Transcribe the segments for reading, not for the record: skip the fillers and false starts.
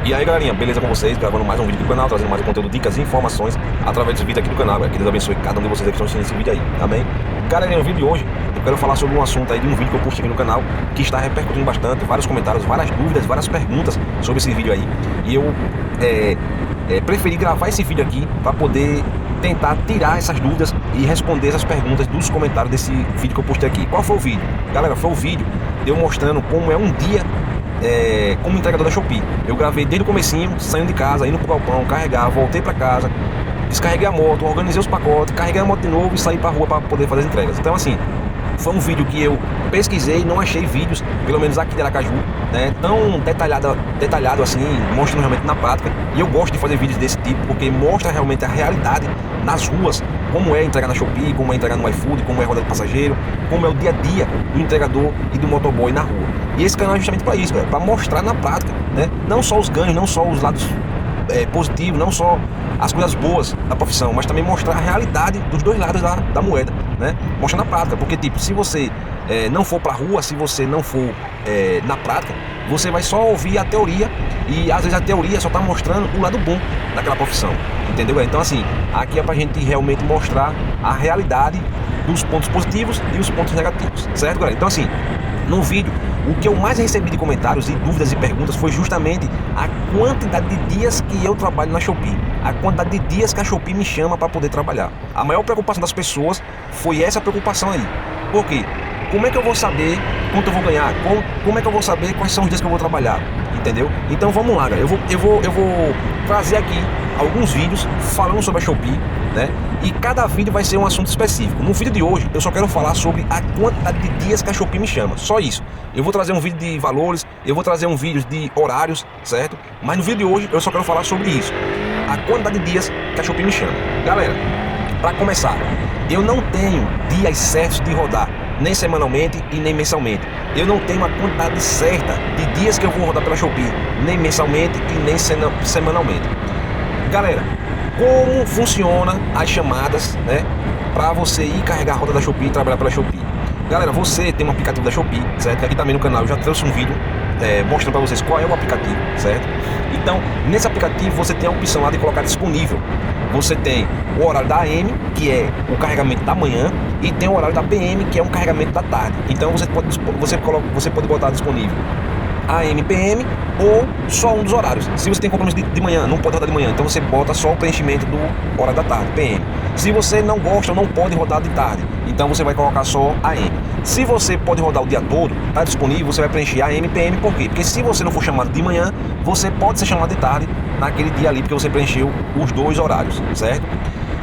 E aí galerinha, beleza com vocês? Gravando mais um vídeo aqui do canal, trazendo mais um conteúdo, dicas e informações através desse vídeo aqui do canal, que Deus abençoe cada um de vocês que estão assistindo esse vídeo aí, amém? Galerinha, no vídeo de hoje eu quero falar sobre um assunto aí de um vídeo que eu postei aqui no canal, que está repercutindo bastante, vários comentários, várias dúvidas, várias perguntas sobre esse vídeo aí. E eu preferi gravar esse vídeo aqui para poder tentar tirar essas dúvidas e responder essas perguntas dos comentários desse vídeo que eu postei aqui. Qual foi o vídeo? Galera, foi o vídeo de eu mostrando como é um dia como entregador da Shopee. Eu gravei desde o comecinho, saindo de casa, indo pro galpão, carregar, voltei para casa, descarreguei a moto, organizei os pacotes, carreguei a moto de novo e saí pra rua para poder fazer as entregas. Então assim, foi um vídeo que eu pesquisei, não achei vídeos, pelo menos aqui de Aracaju, né, tão detalhado assim, mostrando realmente na prática. E eu gosto de fazer vídeos desse tipo, porque mostra realmente a realidade nas ruas, como é entregar na Shopee, como é entregar no iFood, como é rodar de passageiro, como é o dia a dia do entregador e do motoboy na rua. E esse canal é justamente para isso, para mostrar na prática, né, não só os ganhos, não só os lados positivos, não só as coisas boas da profissão, mas também mostrar a realidade dos dois lados da moeda, né? Mostrar na prática, porque tipo, se você não for pra rua, se você não for na prática, você vai só ouvir a teoria e às vezes a teoria só tá mostrando o lado bom daquela profissão, entendeu? Então assim, aqui é pra gente realmente mostrar a realidade dos pontos positivos e os pontos negativos, certo, galera? Então assim, no vídeo, o que eu mais recebi de comentários e dúvidas e perguntas foi justamente a quantidade de dias que eu trabalho na Shopee, a quantidade de dias que a Shopee me chama para poder trabalhar. A maior preocupação das pessoas foi essa preocupação aí. Por quê? Como é que eu vou saber quanto eu vou ganhar? Como é que eu vou saber quais são os dias que eu vou trabalhar? Entendeu? Então vamos lá, galera. Eu vou trazer aqui alguns vídeos falando sobre a Shopee, né? E cada vídeo vai ser um assunto específico. No vídeo de hoje eu só quero falar sobre a quantidade de dias que a Shopee me chama. Só isso. Eu vou trazer um vídeo de valores, eu vou trazer um vídeo de horários, certo? Mas no vídeo de hoje eu só quero falar sobre isso. A quantidade de dias que a Shopee me chama. Galera, para começar, eu não tenho dias certos de rodar, nem semanalmente e nem mensalmente. Eu não tenho uma quantidade certa de dias que eu vou rodar pela Shopee, nem mensalmente e nem semanalmente. Galera, como funciona as chamadas, né, para você ir carregar a roda da Shopee e trabalhar pela Shopee? Galera, você tem um aplicativo da Shopee, certo? Aqui também no canal eu já trouxe um vídeo mostrando para vocês qual é o aplicativo, certo? Então, nesse aplicativo você tem a opção lá de colocar disponível. Você tem o horário da AM, que é o carregamento da manhã, e tem o horário da PM, que é um carregamento da tarde. Então você pode botar disponível AM, PM ou só um dos horários. Se você tem compromisso de manhã, não pode rodar de manhã, então você bota só o preenchimento do horário da tarde, PM. Se você não gosta ou não pode rodar de tarde, então você vai colocar só AM. Se você pode rodar o dia todo, está disponível, você vai preencher AM, PM. Por quê? Porque se você não for chamado de manhã, você pode ser chamado de tarde naquele dia ali, porque você preencheu os dois horários, certo?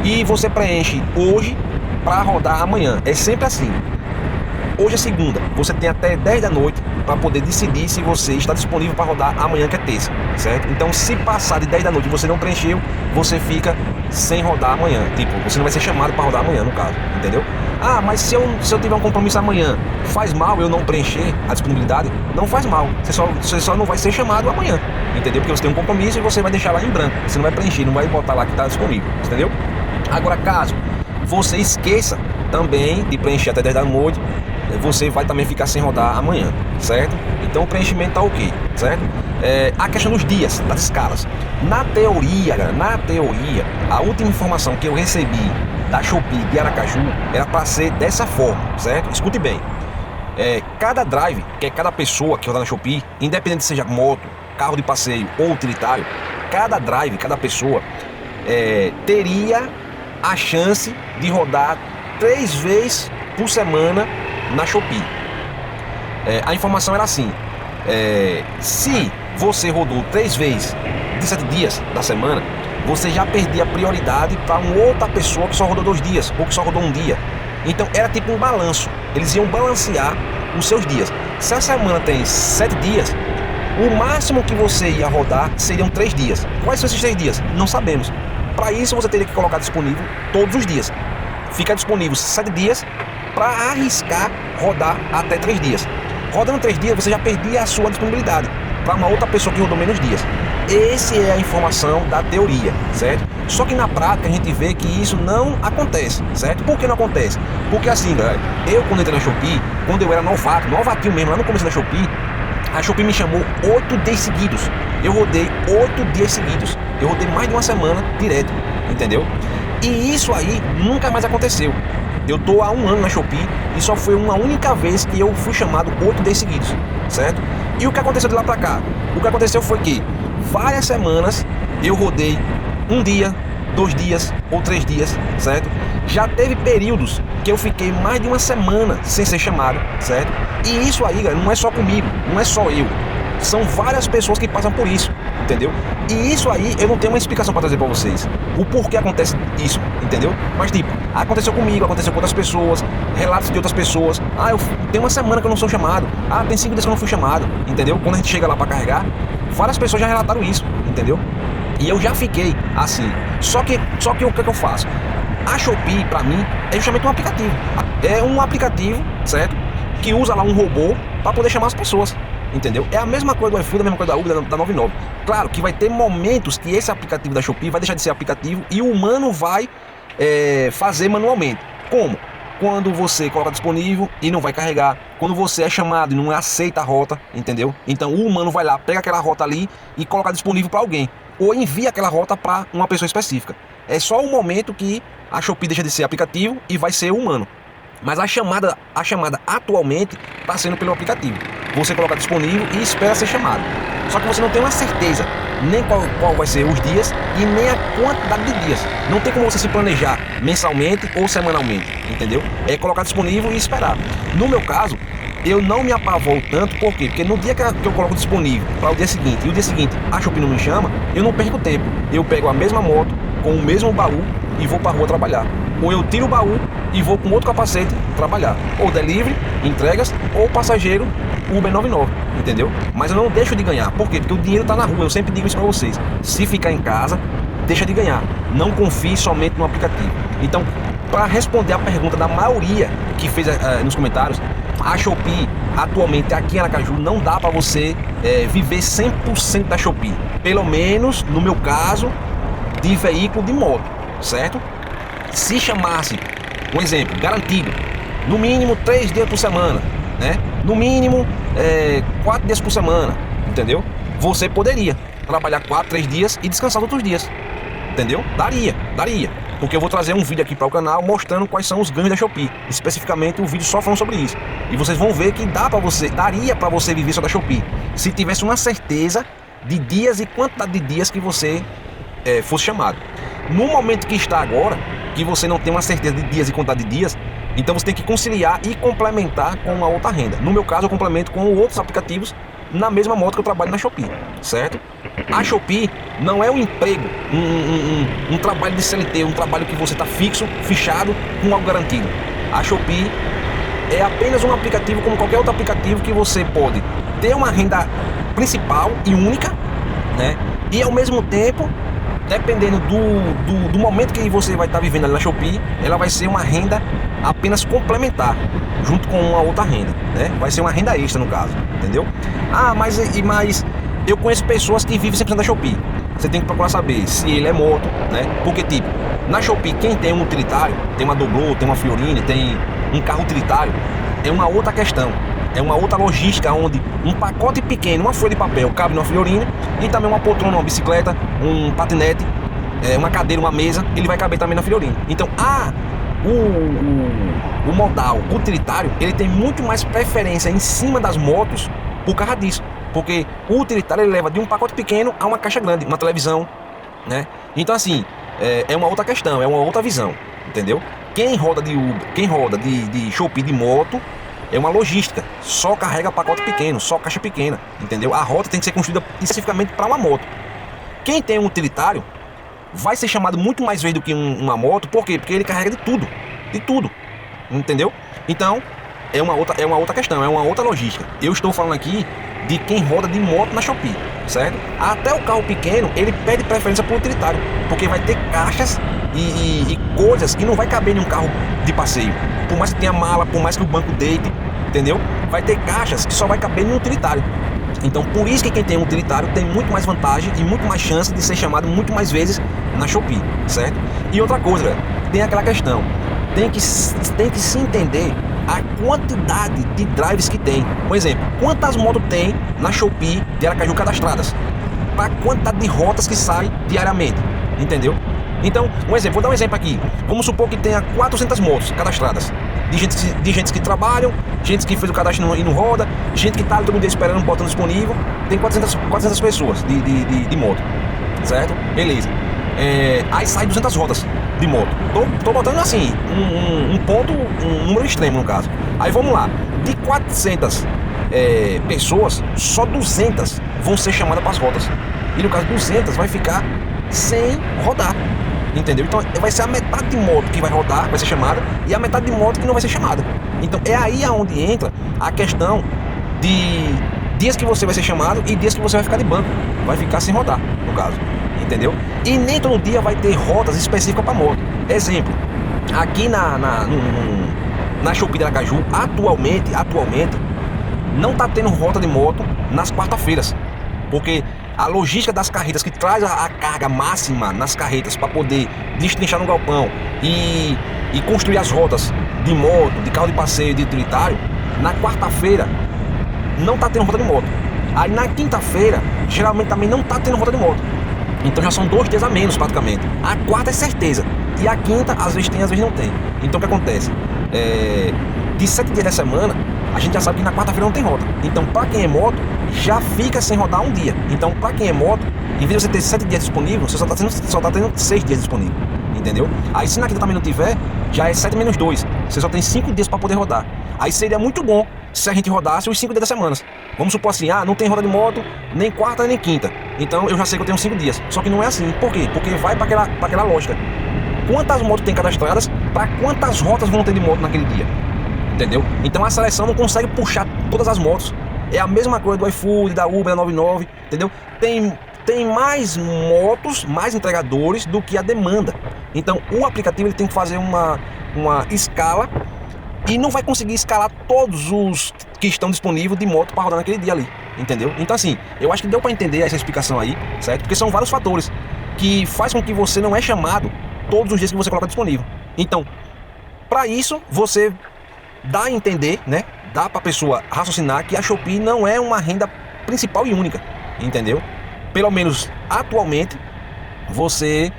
E você preenche hoje para rodar amanhã. É sempre assim. Hoje é segunda, você tem até 10 da noite para poder decidir se você está disponível para rodar amanhã, que é terça, certo? Então, se passar de 10 da noite e você não preencheu, você fica sem rodar amanhã. Tipo, você não vai ser chamado para rodar amanhã, no caso, entendeu? Ah, mas se eu tiver um compromisso amanhã, faz mal eu não preencher a disponibilidade? Não faz mal, você só não vai ser chamado amanhã, entendeu? Porque você tem um compromisso e você vai deixar lá em branco, você não vai preencher, não vai botar lá que está disponível, entendeu? Agora, caso você esqueça também de preencher até 10 da noite, você vai também ficar sem rodar amanhã, certo? Então o preenchimento tá ok, certo? A questão dos dias, das escalas. Na teoria, galera, a última informação que eu recebi da Shopee de Aracaju era para ser dessa forma, certo? Escute bem. Cada drive, que é cada pessoa que roda na Shopee, independente seja moto, carro de passeio ou utilitário, cada drive, cada pessoa teria a chance de rodar 3 vezes por semana na Shopee. A informação era assim: se você rodou 3 vezes de 7 dias da semana, você já perdia a prioridade para uma outra pessoa que só rodou 2 dias ou que só rodou 1 dia. Então era tipo um balanço, eles iam balancear os seus dias. Se a semana tem 7 dias, o máximo que você ia rodar seriam 3 dias. Quais são esses 3 dias? Não sabemos. Para isso você teria que colocar disponível todos os dias. Fica disponível 7 dias para arriscar rodar até 3 dias. Rodando 3 dias, você já perdia a sua disponibilidade para uma outra pessoa que rodou menos dias. Essa é a informação da teoria, certo? Só que na prática a gente vê que isso não acontece, certo? Por que não acontece? Porque assim, galera, eu quando entrei na Shopee, quando eu era novatinho mesmo, lá no começo da Shopee, A Shopee me chamou 8 dias seguidos. Eu rodei 8 dias seguidos. Eu rodei mais de uma semana direto, entendeu? E isso aí nunca mais aconteceu. Eu tô há 1 ano na Shopee e só foi uma única vez que eu fui chamado 8 dias seguidos, certo? E o que aconteceu de lá pra cá? O que aconteceu foi que várias semanas eu rodei 1 dia, 2 dias ou 3 dias, certo? Já teve períodos que eu fiquei mais de uma semana sem ser chamado, certo? E isso aí, galera, não é só comigo, não é só eu. São várias pessoas que passam por isso, entendeu? E isso aí eu não tenho uma explicação para trazer para vocês. O porquê acontece isso, entendeu? Mas tipo, aconteceu comigo, aconteceu com outras pessoas, relatos de outras pessoas. Ah, eu tenho uma semana que eu não sou chamado. Ah, tem 5 dias que eu não fui chamado, entendeu? Quando a gente chega lá para carregar, várias pessoas já relataram isso, entendeu? E eu já fiquei assim. Só que o que eu faço? A Shopee, pra mim, é justamente um aplicativo. É um aplicativo, certo? Que usa lá um robô para poder chamar as pessoas, entendeu? É a mesma coisa do iFood, a mesma coisa da Uber, da 99. Claro que vai ter momentos que esse aplicativo da Shopee vai deixar de ser aplicativo e o humano vai fazer manualmente. Como? Quando você coloca disponível e não vai carregar. Quando você é chamado e não aceita a rota, entendeu? Então o humano vai lá, pega aquela rota ali e coloca disponível para alguém. Ou envia aquela rota para uma pessoa específica. É só o momento que a Shopee deixa de ser aplicativo e vai ser humano. Mas a chamada atualmente está sendo pelo aplicativo. Você coloca disponível e espera ser chamado. Só que você não tem uma certeza nem qual vai ser os dias e nem a quantidade de dias. Não tem como você se planejar mensalmente ou semanalmente, entendeu? É colocar disponível e esperar. No meu caso, eu não me apavoro tanto, por quê? Porque no dia que eu coloco disponível para o dia seguinte, e o dia seguinte a Shopee não me chama, eu não perco tempo. Eu pego a mesma moto, com o mesmo baú e vou para a rua trabalhar. Ou eu tiro o baú e vou com outro capacete trabalhar. Ou delivery, entregas, ou passageiro, Uber 99, entendeu? Mas eu não deixo de ganhar. Por quê? Porque o dinheiro está na rua. Eu sempre digo isso para vocês. Se ficar em casa, deixa de ganhar. Não confie somente no aplicativo. Então, para responder a pergunta da maioria que fez nos comentários, a Shopee atualmente aqui em Aracaju não dá para você viver 100% da Shopee. Pelo menos, no meu caso, de veículo de moto, certo? Se chamasse, um exemplo, garantido, no mínimo 3 dias por semana, né? No mínimo 4 dias por semana, entendeu? Você poderia trabalhar 4, 3 dias e descansar outros dias, entendeu? Daria. Porque eu vou trazer um vídeo aqui para o canal mostrando quais são os ganhos da Shopee. Especificamente o vídeo só falando sobre isso. E vocês vão ver que daria para você viver só da Shopee, se tivesse uma certeza de dias e quantidade de dias que você fosse chamado. No momento que está agora, que você não tem uma certeza de dias e quantidade de dias, então você tem que conciliar e complementar com a outra renda. No meu caso, eu complemento com outros aplicativos na mesma moto que eu trabalho na Shopee, certo? A Shopee não é um emprego, um trabalho de CLT, um trabalho que você está fixo, fichado, com algo garantido. A Shopee é apenas um aplicativo como qualquer outro aplicativo que você pode ter uma renda principal e única, né? E ao mesmo tempo, dependendo do momento que você vai estar vivendo ali na Shopee, ela vai ser uma renda apenas complementar, junto com uma outra renda, né? Vai ser uma renda extra no caso, entendeu? Ah, mas eu conheço pessoas que vivem 100% da Shopee. Você tem que procurar saber se ele é moto, né? Porque tipo, na Shopee quem tem um utilitário, tem uma Doblô, tem uma Fiorine, tem um carro utilitário, é uma outra questão. É uma outra logística onde um pacote pequeno, uma folha de papel, cabe numa Fiorine e também uma poltrona, uma bicicleta, um patinete, uma cadeira, uma mesa, ele vai caber também na Fiorine. Então, o modal utilitário, ele tem muito mais preferência em cima das motos por causa disso. Porque o utilitário ele leva de um pacote pequeno a uma caixa grande, uma televisão, né? Então, assim, é uma outra questão, é uma outra visão, entendeu? Quem roda de Uber, quem roda de Shopee de moto, é uma logística, só carrega pacote pequeno, só caixa pequena, entendeu? A rota tem que ser construída especificamente para uma moto. Quem tem um utilitário vai ser chamado muito mais vezes do que uma moto, por quê? Porque ele carrega de tudo, entendeu? Então, é uma outra questão, é uma outra logística. Eu estou falando aqui de quem roda de moto na Shopee, certo? Até o carro pequeno, ele pede preferência para o utilitário, porque vai ter caixas e coisas que não vai caber em um carro de passeio. Por mais que tenha mala, por mais que o banco deite, entendeu? Vai ter caixas que só vai caber no utilitário. Então, por isso que quem tem um utilitário tem muito mais vantagem e muito mais chance de ser chamado muito mais vezes na Shopee, certo? E outra coisa, galera, tem aquela questão, tem que se entender a quantidade de drives que tem. Por exemplo, quantas motos tem na Shopee de Aracaju cadastradas? Para a quantidade de rotas que sai diariamente, entendeu? Então, um exemplo, vou dar um exemplo aqui. Vamos supor que tenha 400 motos cadastradas. De gente que trabalham, gente que fez o cadastro e não roda, gente que tá todo dia esperando, botando disponível. Tem 400 pessoas de moto, certo? Beleza. Aí sai 200 rotas de moto. Tô botando assim, um número extremo no caso. Aí vamos lá. De 400 pessoas, só 200 vão ser chamadas para as rotas. E no caso, 200 vai ficar sem rodar. Entendeu? Então vai ser a metade de moto que vai rodar, vai ser chamada, e a metade de moto que não vai ser chamada. Então é aí aonde entra a questão de dias que você vai ser chamado e dias que você vai ficar de banco. Vai ficar sem rodar, no caso. Entendeu? E nem todo dia vai ter rotas específicas para moto. Exemplo, aqui na Shopee de Aracaju, atualmente, não tá tendo rota de moto nas quarta-feiras. Porque a logística das carretas que traz a carga máxima nas carretas para poder destrinchar no galpão e construir as rotas de moto, de carro de passeio, de utilitário, na quarta-feira não tá tendo rota de moto. Aí na quinta-feira, geralmente também não tá tendo rota de moto. Então já são 2 dias a menos praticamente. A quarta é certeza. E a quinta, às vezes tem, às vezes não tem. Então o que acontece? De 7 dias da semana, a gente já sabe que na quarta-feira não tem rota. Então para quem é moto, já fica sem rodar um dia. Então para quem é moto, em vez de você ter 7 dias disponíveis, você só tá tendo 6 dias disponíveis. Entendeu? Aí se na quinta também não tiver, já é 7 menos 2. Você só tem 5 dias para poder rodar. Aí seria muito bom se a gente rodasse os 5 dias da semana. Vamos supor assim, não tem roda de moto, nem quarta nem quinta. Então eu já sei que eu tenho 5 dias. Só que não é assim. Por quê? Porque vai para aquela lógica. Quantas motos tem cadastradas, para quantas rotas vão ter de moto naquele dia. Entendeu? Então a seleção não consegue puxar todas as motos. É a mesma coisa do iFood, da Uber, da 99, entendeu? Tem mais motos, mais entregadores do que a demanda. Então o aplicativo ele tem que fazer uma escala e não vai conseguir escalar todos os que estão disponíveis de moto para rodar naquele dia ali, entendeu? Então assim, eu acho que deu para entender essa explicação aí, certo? Porque são vários fatores que faz com que você não é chamado todos os dias que você coloca disponível. Então, para isso, você dá a entender, né? Dá para a pessoa raciocinar que a Shopee não é uma renda principal e única, entendeu? Pelo menos atualmente, você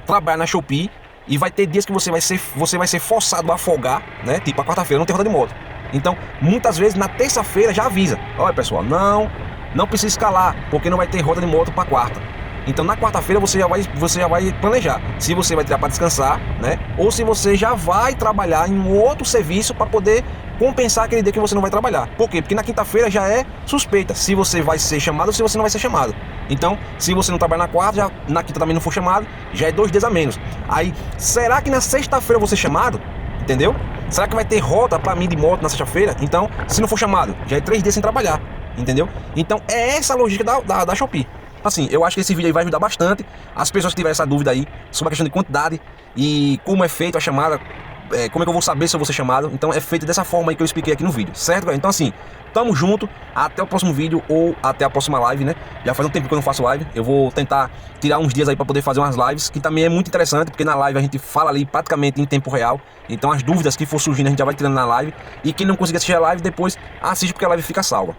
trabalha na Shopee e vai ter dias que você vai ser forçado a folgar, né? Tipo a quarta-feira não tem roda de moto. Então, muitas vezes na terça-feira já avisa: olha pessoal, não precisa escalar, porque não vai ter roda de moto para quarta. Então na quarta-feira você já vai planejar se você vai tirar para descansar, né? Ou se você já vai trabalhar em um outro serviço para poder compensar aquele dia que você não vai trabalhar. Por quê? Porque na quinta-feira já é suspeita se você vai ser chamado ou se você não vai ser chamado. Então, se você não trabalhar na quarta, na quinta também não for chamado, já é 2 dias a menos. Aí, será que na sexta-feira eu vou ser chamado? Entendeu? Será que vai ter rota para mim de moto na sexta-feira? Então, se não for chamado, já é 3 dias sem trabalhar. Entendeu? Então, é essa a lógica da Shopee. Assim, eu acho que esse vídeo aí vai ajudar bastante as pessoas que tiverem essa dúvida aí sobre a questão de quantidade e como é feito a chamada, como é que eu vou saber se eu vou ser chamado. Então é feito dessa forma aí que eu expliquei aqui no vídeo, certo, galera? Então assim, tamo junto, até o próximo vídeo ou até a próxima live, né? Já faz um tempo que eu não faço live, eu vou tentar tirar uns dias aí pra poder fazer umas lives, que também é muito interessante, porque na live a gente fala ali praticamente em tempo real. Então as dúvidas que for surgindo a gente já vai tirando na live, e quem não conseguir assistir a live depois assiste, porque a live fica salva,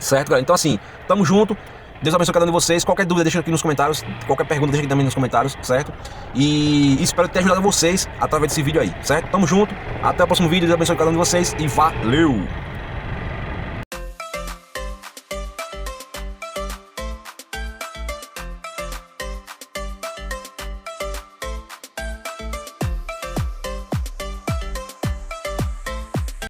certo, galera? Então assim, tamo junto. Deus abençoe cada um de vocês. Qualquer dúvida deixa aqui nos comentários. Qualquer pergunta deixa aqui também nos comentários, certo? E espero ter ajudado vocês através desse vídeo aí, certo? Tamo junto. Até o próximo vídeo. Deus abençoe cada um de vocês. E valeu!